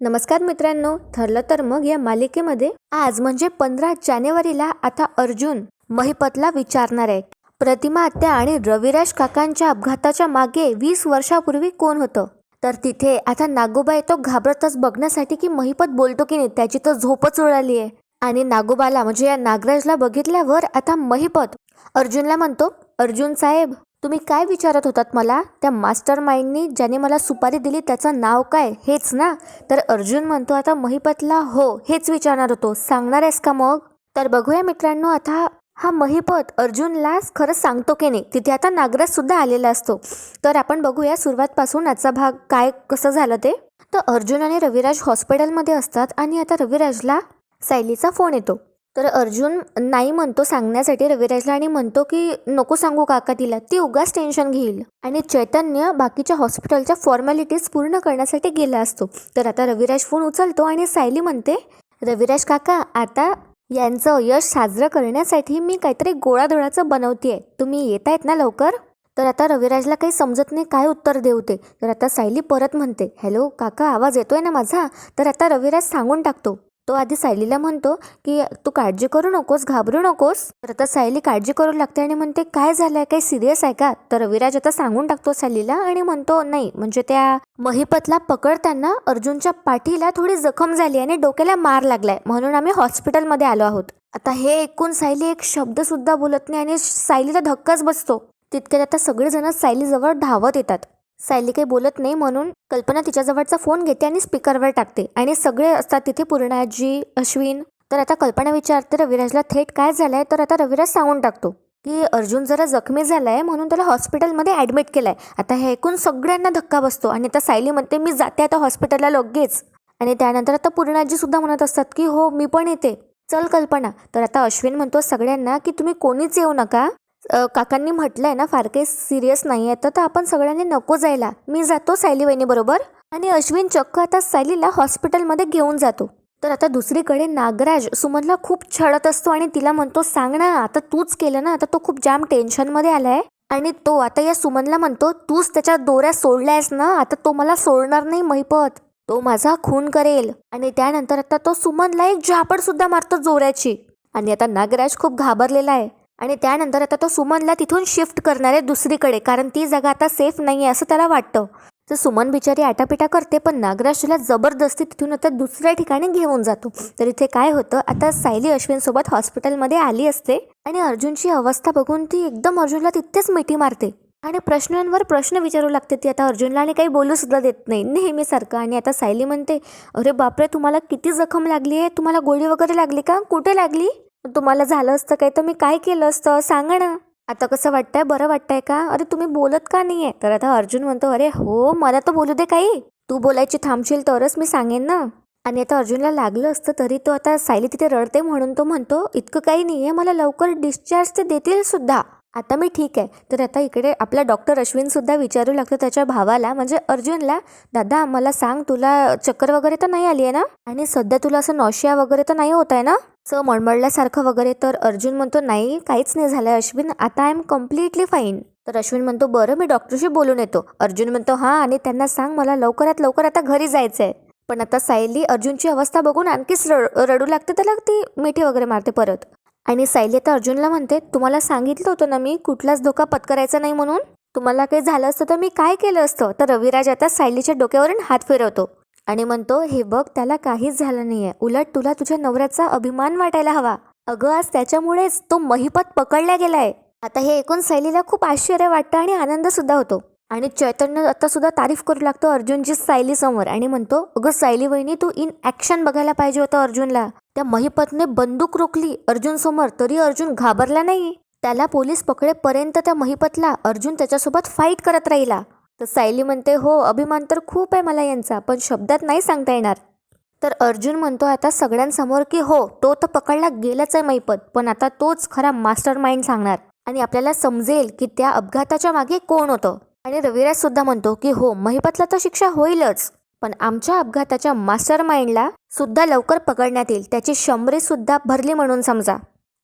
नमस्कार मित्रांनो, ठरलं तर मग या मालिकेमध्ये आज म्हणजे 15 जानेवारीला आता अर्जुन महिपतला विचारणार आहे. प्रतिमा आत्या आणि रविराज काकांच्या अपघाताच्या मागे 20 वर्षापूर्वी कोण होतं. तर तिथे आता नागोबा येतो घाबरतच बघण्यासाठी की महिपत बोलतो की नाही. त्याची तर झोपच उडाली आहे. आणि नागोबाला म्हणजे या नागराजला बघितल्यावर आता महिपत अर्जुनला म्हणतो, अर्जुन साहेब तुम्ही काय विचारत होतात मला? त्या मास्टर माइंडनी ज्याने मला सुपारी दिली त्याचं नाव काय, हेच ना? तर अर्जुन म्हणतो आता महिपतला, हो हेच विचारणार होतो, सांगणार आहेस का मग? तर बघूया मित्रांनो, आता हा महिपत अर्जुनला खरंच सांगतो की नाही. तिथे आता नागराज सुद्धा आलेला असतो. तर आपण बघूया सुरुवातपासून आजचा भाग काय कसं झालं ते. तर अर्जुन आणि रविराज हॉस्पिटलमध्ये असतात आणि आता रविराजला सायलीचा फोन येतो. तर अर्जुन नाही म्हणतो सांगण्यासाठी रविराजला आणि म्हणतो की नको सांगू काका तिला, ती उगाच टेन्शन घेईल. आणि चैतन्य बाकीच्या हॉस्पिटलच्या फॉर्मॅलिटीज पूर्ण करण्यासाठी गेला असतो. तर आता रविराज फोन उचलतो आणि सायली म्हणते, रविराज काका आता यांचं यश साजरं करण्यासाठी मी काहीतरी गोळाधोळाचं बनवतेय, तुम्ही येत आहेत ना लवकर? तर आता रविराजला काही समजत नाही काय उत्तर देऊ ते. तर आता सायली परत म्हणते, हॅलो काका आवाज येतोय ना माझा? तर आता रविराज सांगून टाकतो. तो आधी सायलीला म्हणतो की तू काळजी करू नकोस, घाबरू नकोस. तर आता सायली काळजी करू लागते आणि म्हणते काय झालंय, काही सिरियस आहे का? तर रविराज आता सांगून टाकतो सायलीला आणि म्हणतो नाही म्हणजे त्या महिपतला पकडताना अर्जुनच्या पाठीला थोडी जखम झाली आणि डोक्याला मार लागलाय म्हणून आम्ही हॉस्पिटलमध्ये आलो आहोत. आता हे ऐकून सायली एक शब्द सुद्धा बोलत नाही आणि सायलीला धक्काच बसतो. तितक्यात आता सगळेजण सायलीजवळ धावत येतात. सायली काही बोलत नाही म्हणून कल्पना तिच्याजवळचा फोन घेते आणि स्पीकरवर टाकते आणि सगळे असतात तिथे, पूर्णाजी, अश्विन. तर आता कल्पना विचारते रविराजला थेट काय झालंय. तर आता रविराज सांगून टाकतो की अर्जुन जरा जखमी झालाय म्हणून त्याला हॉस्पिटलमध्ये ॲडमिट केलंय. आता हे ऐकून सगळ्यांना धक्का बसतो आणि आता सायली म्हणते मी जाते आता हॉस्पिटलला लगेच. आणि त्यानंतर आता पूर्णाजी सुद्धा म्हणत असतात की हो मी पण येते, चल कल्पना. तर आता अश्विन म्हणतो सगळ्यांना की तुम्ही कोणीच येऊ नका, काकांनी म्हटलंय ना फार काही सिरियस नाही आहे, तर आपण सगळ्यांनी नको जायला, मी जातो सायली वहिनी बरोबर. आणि अश्विन चक्क आता सायलीला हॉस्पिटलमध्ये घेऊन जातो. तर आता दुसरीकडे नागराज सुमनला खूप छळत असतो आणि तिला म्हणतो सांग ना, आता तूच केलं ना, आता तो खूप जाम टेन्शनमध्ये आलाय. आणि तो आता या सुमनला म्हणतो तूच त्याच्या दोऱ्या सोडल्यास ना, आता तो मला सोडणार नाही महिपत, तो माझा खून करेल. आणि त्यानंतर आता तो सुमनला एक झापड सुद्धा मारतो जोराची. आणि आता नागराज खूप घाबरलेला आहे आणि त्यानंतर आता तो सुमनला तिथून शिफ्ट करणार आहे दुसरीकडे, कारण ती जागा आता सेफ नाही आहे असं त्याला वाटतं. तर सुमन बिचारी आटापिटा करते पण नागराज तिला जबरदस्ती तिथून आता दुसऱ्या ठिकाणी घेऊन जातो. तर इथे काय होतं, आता सायली अश्विन सोबत हॉस्पिटलमध्ये आली असते आणि अर्जुनची अवस्था बघून ती एकदम अर्जुनला तिथेच मिठी मारते आणि प्रश्नांवर प्रश्न विचारू लागते ती आता अर्जुनला आणि काही बोलू सुद्धा देत नाही नेहमीसारखं. आणि आता सायली म्हणते, अरे बापरे तुम्हाला किती जखम लागली आहे, तुम्हाला गोळी वगैरे लागली का, कुठे लागली? तुम्हाला झालं असतं काय तर मी काय केलं असतं सांगा ना, आता कसं वाटतंय, बरं वाटतंय का? अरे तुम्ही बोलत का नाहीये? तर आता अर्जुन म्हणतो, अरे हो मला तर बोलू दे काही, तू बोलायची थांबशील तरच मी सांगेन ना. आणि आता अर्जुनला लागलं असतं तरी तो आता सायली तिथे रडते म्हणून तो म्हणतो इतकं काही नाहीये, मला लवकर डिस्चार्ज ते देतील सुद्धा, आता मी ठीक आहे. तर आता इकडे आपला डॉक्टर अश्विन सुद्धा विचारू लागतो त्याच्या भावाला म्हणजे अर्जुनला, दादा मला सांग तुला चक्कर वगैरे तर नाही आली आहे ना, आणि सध्या तुला असं नॉशिया वगैरे तर नाही होत आहे ना, असं मळमळल्यासारखं वगैरे? तर अर्जुन म्हणतो नाही काहीच नाही झालंय अश्विन, आता आय एम कम्प्लिटली फाईन. तर अश्विन म्हणतो बरं मी डॉक्टरशी बोलून येतो. अर्जुन म्हणतो हां, आणि त्यांना सांग मला लवकरात लवकर आता घरी जायचंय. पण आता सायली अर्जुनची अवस्था बघून आणखीच रडू लागते, त्याला ती मिठी वगैरे मारते परत. आणि सायली आता अर्जुनला म्हणते तुम्हाला सांगितलं होतं ना मी कुठलाच धोका पत्करायचा नाही म्हणून, तुम्हाला काही झालं असतं तर मी काय केलं असतं? तर रविराज आता सायलीच्या डोक्यावरून हात फिरवतो आणि म्हणतो हे बघ त्याला काहीच झालं नाहीये, उलट तुला तुझ्या नवऱ्याचा अभिमान वाटायला हवा. अगं आज त्याच्यामुळेच तो महिपत पकडला गेलाय. आता हे ऐकून सायलीला खूप आश्चर्य वाटतं आणि आनंद सुद्धा होतो. आणि चैतन्य आता सुद्धा तारीफ करू लागतो अर्जुनची सायली समोर आणि म्हणतो अगं सायली वहिनी तू इन ऍक्शन बघायला पाहिजे होतं अर्जुनला. त्या महिपतने बंदूक रोखली अर्जुन समोर तरी अर्जुन घाबरला नाही. त्याला पोलीस पकडेपर्यंत त्या महिपतला अर्जुन त्याच्यासोबत फाईट करत राहिला. तर सायली म्हणते हो अभिमान तर खूप आहे मला यांचा, पण शब्दात नाही सांगता येणार. तर अर्जुन म्हणतो आता सगळ्यांसमोर की हो तो तर पकडला गेलाच आहे महिपत, पण आता तोच खरा मास्टर माइंड सांगणार आणि आपल्याला समजेल की त्या अपघाताच्या मागे कोण होतं. आणि रविराज सुद्धा म्हणतो की हो महिपतला तर शिक्षा होईलच, पण आमच्या अपघाताच्या मास्टर माइंडला सुद्धा लवकर पकडण्यात येईल, त्याची शंभरी सुद्धा भरली म्हणून समजा.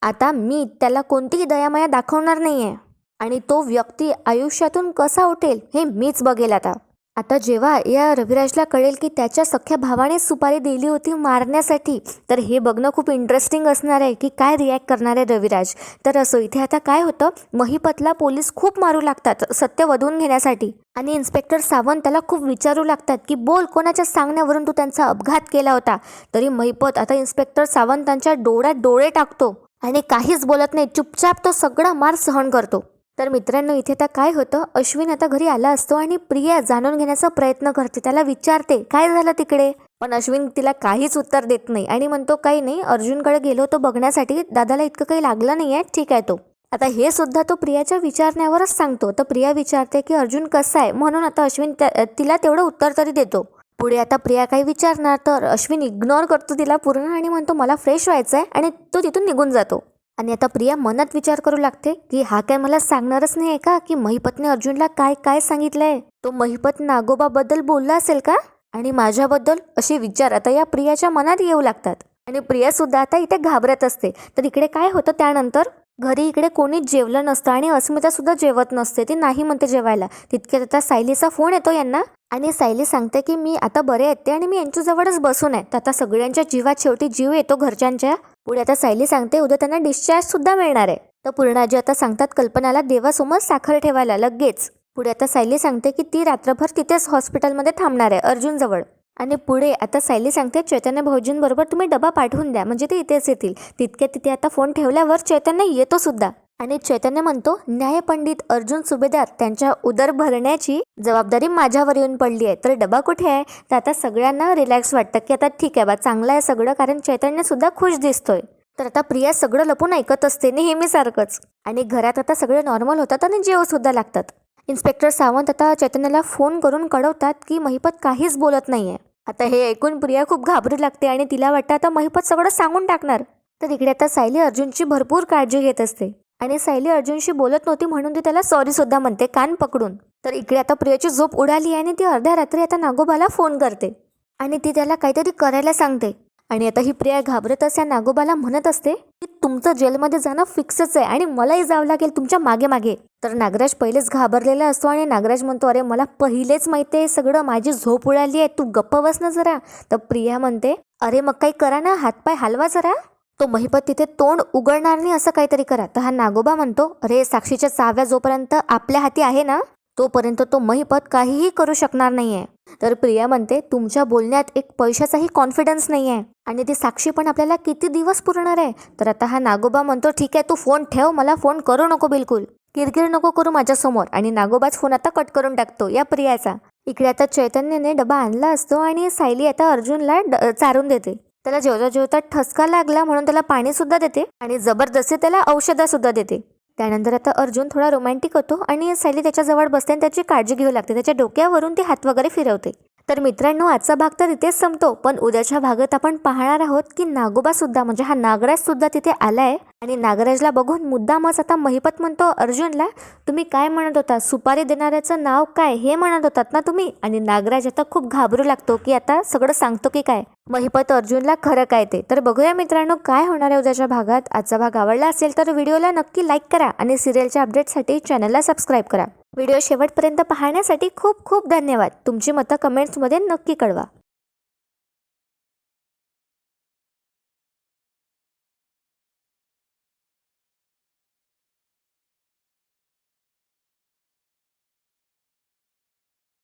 आता मी त्याला कोणतीही दयामाया दाखवणार नाहीये आणि तो व्यक्ती आयुष्यातून कसा उठेल हे मीच बघेल आता. आता जेव्हा या रविराजला कळेल की त्याच्या सख्या भावाने सुपारी दिली होती मारण्यासाठी, तर हे बघणं खूप इंटरेस्टिंग असणार आहे की काय रिॲक्ट करणार आहे रविराज. तर असो, इथे आता काय होतं, महिपतला पोलीस खूप मारू लागतात सत्य वधवून घेण्यासाठी आणि इन्स्पेक्टर सावंत त्याला खूप विचारू लागतात की बोल, कोणाच्या सांगण्यावरून तू त्यांचा अपघात केला होता. तरी महिपत आता इन्स्पेक्टर सावंतांच्या डोळ्यात डोळे टाकतो आणि काहीच बोलत नाही, चुपचाप तो सगळा मार सहन करतो. तर मित्रांनो, इथे आता काय होतं, अश्विन आता घरी आला असतो आणि प्रिया जाणून घेण्याचा प्रयत्न करते, त्याला विचारते काय झालं तिकडे. पण अश्विन तिला काहीच उत्तर देत नाही आणि म्हणतो काही नाही, अर्जुनकडे गेलो होतो बघण्यासाठी, दादाला इतकं काही लागलं नाहीये, ठीक आहे तो. आता हे सुद्धा तो प्रियाच्या विचारण्यावरच सांगतो. तर प्रिया विचारते की अर्जुन कसा आहे, म्हणून आता अश्विन तिला तेवढं उत्तर तरी देतो. पुढे आता प्रिया काही विचारणार तर अश्विन इग्नोर करतो तिला पूर्ण आणि म्हणतो मला फ्रेश व्हायचंय आणि तो तिथून निघून जातो. आणि आता प्रिया मनात विचार करू लागते की हा काय मला सांगणारच नाही का की महिपतने अर्जुनला काय काय सांगितलंय, तो महिपत नागोबाबद्दल बोलला असेल का आणि माझ्याबद्दल, असे विचार आता या प्रियाच्या मनात येऊ लागतात. आणि प्रिया सुद्धा आता इथे घाबरत असते. तर इकडे काय होतं, त्यानंतर घरी इकडे कोणीच जेवलं नसतं आणि अस्मिता सुद्धा जेवत नसते, ती नाही म्हणते जेवायला. तितक्यात आता सायलीचा फोन येतो यांना आणि सायली सांगते की मी आता बरे येते आणि मी यांच्याजवळच बसून आहे. तर आता सगळ्यांच्या जीवात शेवटी जीव येतो घरच्यांच्या. पुढे आता सायली सांगते उद्या त्यांना डिस्चार्ज सुद्धा मिळणार आहे. तर पूर्णाजी आता सांगतात कल्पनाला देवासमोर साखर ठेवायला लगेच. पुढे आता सायली सांगते की ती रात्रभर तिथेच हॉस्पिटलमध्ये थांबणार आहे अर्जुन जवळ. आणि पुढे आता सायली सांगते चैतन्य भाऊजींबरोबर तुम्ही डबा पाठवून द्या, म्हणजे ते इथेच येतील. तितक्या तिथे आता फोन ठेवल्यावर चैतन्य येतो सुद्धा आणि चैतन्य म्हणतो न्यायपंडित अर्जुन सुभेदार त्यांच्या उदर भरण्याची जबाबदारी माझ्यावर येऊन पडली आहे, तर डबा कुठे आहे. तर आता सगळ्यांना रिलॅक्स वाटतं की आता ठीक आहे बा, चांगलं आहे सगळं, कारण चैतन्य सुद्धा खुश दिसतोय. तर आता प्रिया सगळं लपून ऐकत असते नेहमीसारखंच आणि घरात आता सगळे नॉर्मल होतात आणि जेवू सुद्धा लागतात. इन्स्पेक्टर सावंत आता चैतन्याला फोन करून कळवतात की महिपत काहीच बोलत नाहीये. आता हे ऐकून प्रिया खूप घाबरू लागते आणि तिला वाटतं आता महिपत सगळं सांगून टाकणार. तर इकडे आता सायली अर्जुनची भरपूर काळजी घेत असते आणि सायली अर्जुनशी बोलत नव्हती म्हणून ती त्याला सॉरी सुद्धा म्हणते कान पकडून. तर इकडे आता प्रियाची झोप उडाली आणि ती अर्ध्या रात्री आता नागोबाला फोन करते आणि ती त्याला काहीतरी करायला सांगते. आणि आता ही प्रिया घाबरत असल्या नागोबाला म्हणत असते की तुमचं जेलमध्ये जाणं फिक्सच आहे आणि मलाही जावं लागेल तुमच्या मागे मागे. तर नागराज पहिलेच घाबरलेला असतो आणि नागराज म्हणतो अरे मला पहिलेच माहिती आहे सगळं, माझी झोप उडाली आहे, तू गप्प बस ना जरा. तर प्रिया म्हणते अरे मग काही करा ना, हातपाय हलवा जरा. तो महिपत तिथे तोंड उघडणार नाही असं काहीतरी करा. तर हा नागोबा म्हणतो अरे साक्षीच्या चाव्या जोपर्यंत आपल्या हाती आहे ना तोपर्यंत तो महिपत काहीही करू शकणार नाहीये. तर प्रिया म्हणते तुमच्या बोलण्यात एक पैशाचाही कॉन्फिडन्स नाही आहे आणि ती साक्षी पण आपल्याला किती दिवस पुरणार आहे. तर आता हा नागोबा म्हणतो ठीक आहे तू फोन ठेव, मला फोन करू नको, बिलकुल किरकिर नको करू माझ्यासमोर. आणि नागोबाच फोन आता कट करून टाकतो या प्रियाचा. इकडे आता चैतन्यने डबा आणला असतो आणि सायली आता अर्जुनला चारून देते. त्याला जेवता जेवता ठसका लागला म्हणून त्याला पाणी सुद्धा देते आणि जबरदस्ती त्याला औषधं सुद्धा देते. त्यानंतर आता अर्जुन थोडा रोमॅन्टिक होतो आणि सायली त्याच्याजवळ बसते आणि त्याची काळजी घेऊ लागते, त्याच्या डोक्यावरून ती हात वगैरे फिरवते. तर मित्रांनो, आजचा भाग तर इथेच संपतो, पण उद्याच्या भागात आपण पाहणार आहोत की नागोबा सुद्धा म्हणजे हा नागराज सुद्धा तिथे आलाय आणि नागराजला बघून मुद्दामच आता महिपत म्हणतो अर्जुनला तुम्ही काय म्हणत होता, सुपारी देणाऱ्याचं नाव काय हे म्हणत होतात ना तुम्ही. आणि नागराज आता खूप घाबरू लागतो की आता सगळं सांगतो की काय महिपत अर्जुनला खरं काय ते. तर बघूया मित्रांनो काय होणार आहे उद्याच्या भागात. आजचा भाग आवडला असेल तर व्हिडिओला नक्की लाईक करा आणि सिरियलच्या अपडेटसाठी चॅनलला सबस्क्राईब करा. व्हिडिओ शेवटपर्यंत पाहण्यासाठी खूप खूप धन्यवाद. तुमची मतं कमेंट्समध्ये नक्की कळवा.